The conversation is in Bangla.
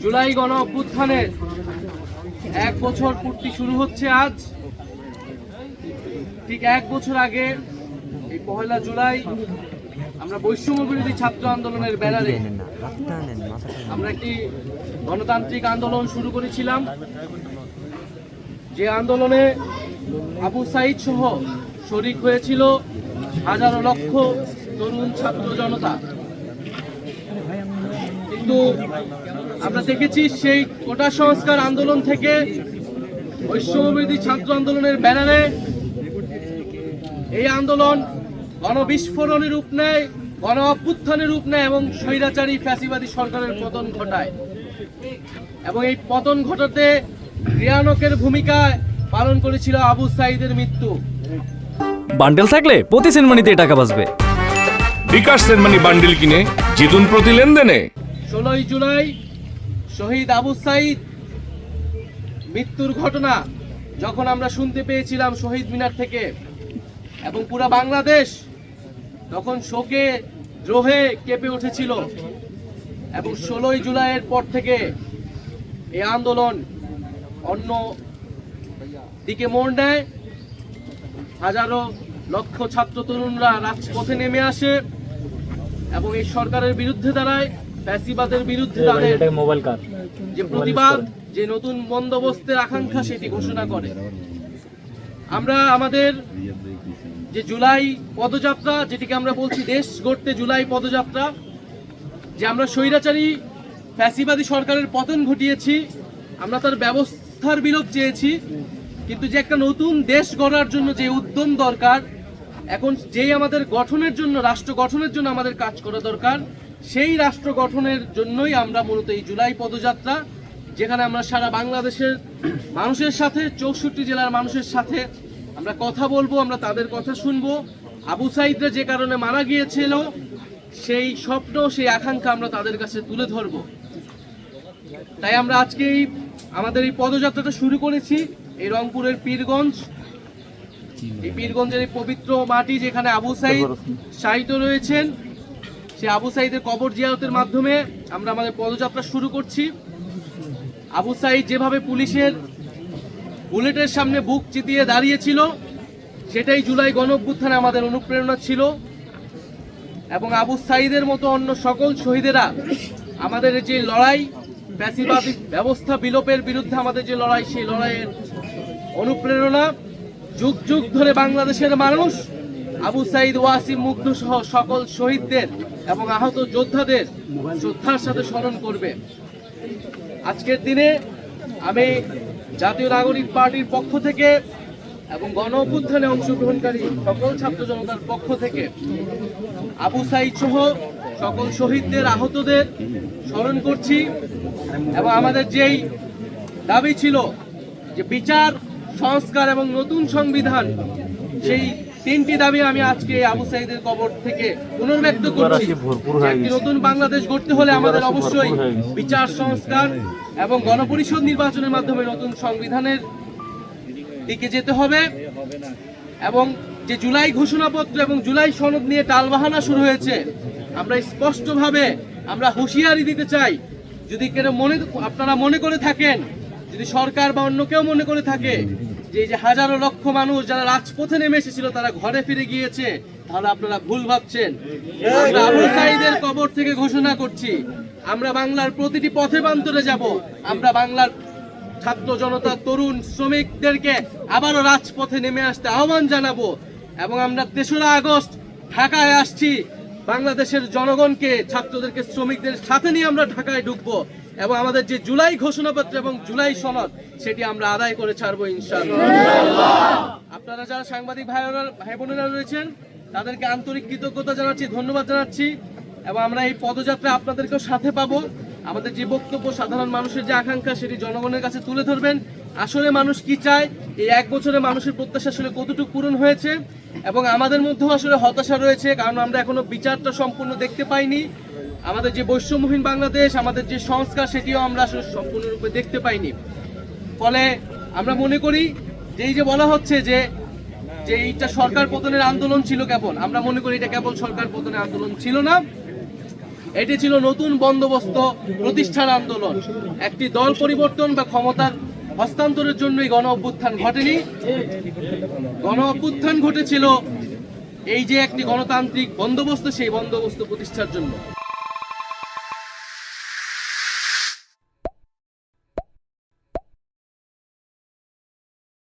জুলাই গণ অভ্যুত্থানের 1 বছর পূর্তি শুরু হচ্ছে আজ। ঠিক 1 বছর আগে এই 1 জুলাই আমরা বৈষম্য বিরোধী ছাত্র আন্দোলনের ব্যানারে আমরা একটি গণতান্ত্রিক আন্দোলন শুরু করেছিলাম, যে আন্দোলনে আবু সাঈদ সহ শরিক হয়েছিল হাজারো লক্ষ তরুণ ছাত্র জনতা। কিন্তু আমরা দেখেছি সেই কোটা সংস্কার আন্দোলন থেকে বৈষম্যবিরোধী ছাত্র আন্দোলনের ব্যানারে এই আন্দোলন গণবিস্ফোরণের রূপ নেয়, গণ অভ্যুত্থানের রূপ নেয় এবং স্বৈরাচারী ফ্যাসিবাদী সরকারের পতন ঘটায়। এবং এই পতন ঘটাতে ক্রিয়ানকের ভূমিকা পালন করেছিল আবু সাঈদের মৃত্যু। বান্ডেল থাকলে প্রতি সেনমানিতে টাকা বাঁচবে। বিকাশ সেনমানি বান্ডেল কিনে জিতুন প্রতি লেনদেনে। 16 জুলাই শহীদ আবু সাঈদ মৃত্যুর ঘটনা যখন আমরা শুনতে পেয়েছিলাম শহীদ মিনার থেকে, এবং পুরো বাংলাদেশ তখন শোকে দ্রোহে কেঁপে উঠেছিল। এবং 16 জুলাইয়ের পর থেকে এই আন্দোলন অন্য দিকে মোড় নেয়। হাজারো লক্ষ ছাত্র তরুণরা রাজপথে নেমে আসে এবং এই সরকারের বিরুদ্ধে দাঁড়ায়, ফ্যাসিবাদের বিরুদ্ধে তাদের যে প্রতিবাদ, যে নতুন বন্দোবস্তের আকাঙ্ক্ষা সেটি ঘোষণা করে। আমরা আমাদের যে জুলাই পদযাত্রা, যেটিকে আমরা বলছি দেশ গড়তে জুলাই পদযাত্রা, যে আমরা স্বৈরাচারী ফ্যাসিবাদী সরকারের পতন ঘটিয়েছি, আমরা তার ব্যবস্থার বিলোপ চেয়েছি, কিন্তু যে একটা নতুন দেশ গড়ার জন্য যে উদ্যম দরকার, এখন যেই আমাদের গঠনের জন্য, রাষ্ট্র গঠনের জন্য আমাদের কাজ করা দরকার, সেই রাষ্ট্র গঠনের জন্যই আমরা মূলত এই জুলাই পদযাত্রা, যেখানে আমরা সারা বাংলাদেশের মানুষের সাথে, 64 জেলার মানুষের সাথে আমরা কথা বলবো, আমরা তাদের কথা শুনবো। আবু সাঈদরা যে কারণে মারা গিয়েছিল সেই স্বপ্ন, সেই আকাঙ্ক্ষা আমরা তাদের কাছে তুলে ধরবো। তাই আমরা আজকে আমাদের এই পদযাত্রাটা শুরু করেছি এই রংপুরের পীরগঞ্জ। এই পীরগঞ্জের এই পবিত্র মাটি, যেখানে আবু সাঈদ শায়িত রয়েছেন, সেই আবু সাঈদের কবর জিয়ারতের মাধ্যমে আমরা আমাদের পদযাত্রা শুরু করছি। আবু সাঈদ যেভাবে পুলিশের বুলেটের সামনে বুক চিতিয়ে দাঁড়িয়েছিল, সেটাই জুলাই গণ অভ্যুত্থানে আমাদের অনুপ্রেরণা ছিল। এবং আবু সাঈদের মতো অন্য সকল শহীদেরা আমাদের যে লড়াই, ফ্যাসিবাদী ব্যবস্থা বিলোপের বিরুদ্ধে আমাদের যে লড়াই, সেই লড়াইয়ের অনুপ্রেরণা। যুগ যুগ ধরে বাংলাদেশের মানুষ আবু সাঈদ, ওয়াসিম, মুগ্ধ সহ সকল শহীদদের এবং আহত যোদ্ধাদের শ্রদ্ধার সাথে স্মরণ করবে। আজকের দিনে আমি জাতীয় নাগরিক পার্টির পক্ষ থেকে এবং গণ অভ্যুত্থানে অংশগ্রহণকারী সকল ছাত্র জনতার পক্ষ থেকে আবু সাঈদ সহ সকল শহীদদের, আহতদের স্মরণ করছি। এবং আমাদের যেই দাবি ছিল যে বিচার, সংস্কার এবং নতুন সংবিধান, সেই 3টি দাবি আমি আজকে আবু সাঈদের কবর থেকে পুনর্ব্যক্ত করছি। একটি নতুন বাংলাদেশ গড়তে হলে আমাদের অবশ্যই বিচার, সংস্কার এবং গণপরিষদ নির্বাচনের মাধ্যমে নতুন সংবিধানের দিকে যেতে হবে। এবং যে জুলাই ঘোষণাপত্র এবং জুলাই সনদ নিয়ে টালবাহানা শুরু হয়েছে, আমরা স্পষ্টভাবে আমরা হুঁশিয়ারি দিতে চাই, যদি আপনারা মনে করে থাকেন, যদি সরকার বা অন্য কেউ মনে করে থাকে যে এই যে হাজারো লক্ষ মানুষ যারা রাজপথে নেমে এসেছিল তারা ঘরে ফিরে গিয়েছে, তাহলে আপনারা ভুল ভাবছেন। আমরা আবু সাঈদের কবর থেকে ঘোষণা করছি, আমরা বাংলার প্রতিটি পথে প্রান্তরে যাব। আমরা বাংলার ছাত্র জনতা, তরুণ, শ্রমিকদেরকে আবারও রাজপথে নেমে আসতে আহ্বান জানাবো। এবং আমরা 3রা আগস্ট ঢাকায় আসছি, বাংলাদেশের জনগণকে, ছাত্রদেরকে, শ্রমিকদের সাথে নিয়ে আমরা ঢাকায় ঢুকবো এবং আমাদের যে জুলাই ঘোষণাপত্র এবং জুলাই সনদ, সেটি আমরা আদায় করে ছাড়বো ইনশাআল্লাহ। আপনারা যারা সাংবাদিক ভাই বোনেরা রয়েছেন, তাদেরকে আন্তরিক কৃতজ্ঞতা জানাচ্ছি, ধন্যবাদ জানাচ্ছি। এবং আমরা এই পদযাত্রা আপনাদেরকেও সাথে পাবো। আমাদের যে বক্তব্য, সাধারণ মানুষের যে আকাঙ্ক্ষা, সেটি জনগণের কাছে তুলে ধরবেন। আসলে মানুষ কি চায়, এই 1 বছরে মানুষের প্রত্যাশা আসলে কতটুকু পূরণ হয়েছে। এবং আমাদের মধ্যেও আসলে হতাশা রয়েছে, কারণ আমরা এখনো বিচারটা সম্পূর্ণ দেখতে পাইনি। আমাদের যে বৈষম্যহীন বাংলাদেশ, আমাদের যে সংস্কার, সেটিও আমরা আসলে সম্পূর্ণরূপে দেখতে পাইনি। ফলে আমরা মনে করি যে এই যে বলা হচ্ছে যে এইটা সরকার পতনের আন্দোলন ছিল, কেবল আমরা মনে করি এটা কেবল সরকার পতনের আন্দোলন ছিল না। এটি ছিল নতুন বন্দোবস্ত প্রতিষ্ঠার আন্দোলন। একটি দল পরিবর্তন বা ক্ষমতার হস্তান্তরের জন্যই গণ অভ্যুত্থান ঘটেনি। গণ অভ্যুত্থান ঘটেছিল এই যে একটি গণতান্ত্রিক বন্দোবস্ত, সেই বন্দোবস্ত প্রতিষ্ঠার জন্য।